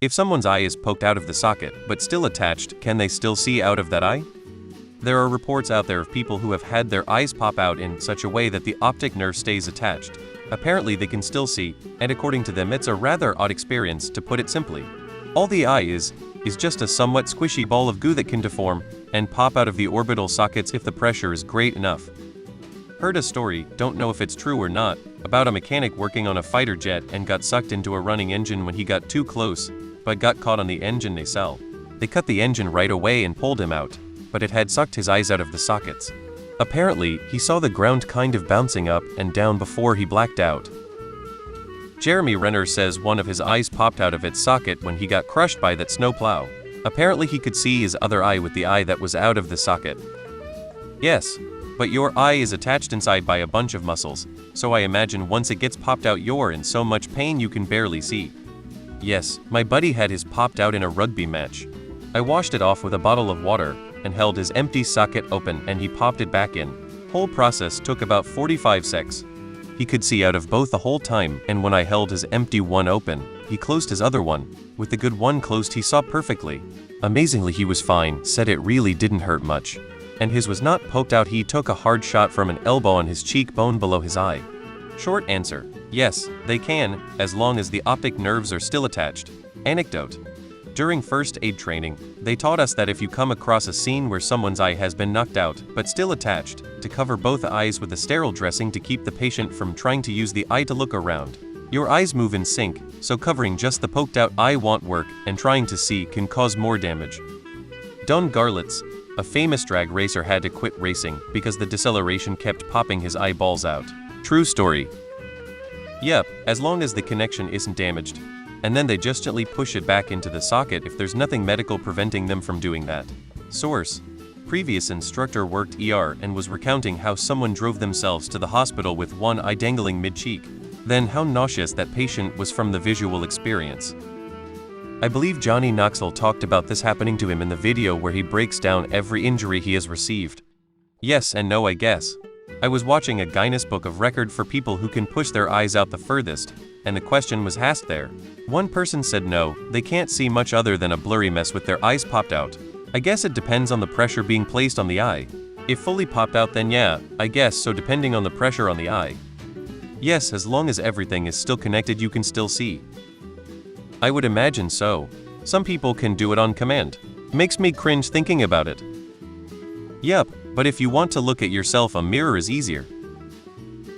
If someone's eye is poked out of the socket but still attached, can they still see out of that eye? There are reports out there of people who have had their eyes pop out in such a way that the optic nerve stays attached. Apparently they can still see, and according to them it's a rather odd experience, to put it simply. All the eye is just a somewhat squishy ball of goo that can deform and pop out of the orbital sockets if the pressure is great enough. Heard a story, don't know if it's true or not, about a mechanic working on a fighter jet and got sucked into a running engine when he got too close, but got caught on the engine nacelle. They cut the engine right away and pulled him out, but it had sucked his eyes out of the sockets. Apparently, he saw the ground kind of bouncing up and down before he blacked out. Jeremy Renner says one of his eyes popped out of its socket when he got crushed by that snowplow. Apparently he could see his other eye with the eye that was out of the socket. Yes, but your eye is attached inside by a bunch of muscles, so I imagine once it gets popped out you're in so much pain you can barely see. Yes, my buddy had his popped out in a rugby match. I washed it off with a bottle of water and held his empty socket open and he popped it back in. Whole process took about 45 secs. He could see out of both the whole time, and when I held his empty one open, he closed his other one. With the good one closed he saw perfectly. Amazingly he was fine, said it really didn't hurt much. And his was not poked out. He took a hard shot from an elbow on his cheekbone below his eye. Short answer, yes, they can, as long as the optic nerves are still attached. Anecdote. During first aid training, they taught us that if you come across a scene where someone's eye has been knocked out, but still attached, to cover both eyes with a sterile dressing to keep the patient from trying to use the eye to look around. Your eyes move in sync, so covering just the poked out eye won't work, and trying to see can cause more damage. Don Garlitz, a famous drag racer, had to quit racing because the deceleration kept popping his eyeballs out. True story. Yep, as long as the connection isn't damaged. And then they just gently push it back into the socket if there's nothing medical preventing them from doing that. Source. Previous instructor worked ER and was recounting how someone drove themselves to the hospital with one eye dangling mid-cheek. Then how nauseous that patient was from the visual experience. I believe Johnny Knoxville talked about this happening to him in the video where he breaks down every injury he has received. Yes and no, I guess. I was watching a Guinness Book of Record for people who can push their eyes out the furthest, and the question was asked there. One person said no, they can't see much other than a blurry mess with their eyes popped out. I guess it depends on the pressure being placed on the eye. If fully popped out then yeah, I guess so, depending on the pressure on the eye. Yes, as long as everything is still connected you can still see. I would imagine so. Some people can do it on command. Makes me cringe thinking about it. Yep, but if you want to look at yourself, a mirror is easier.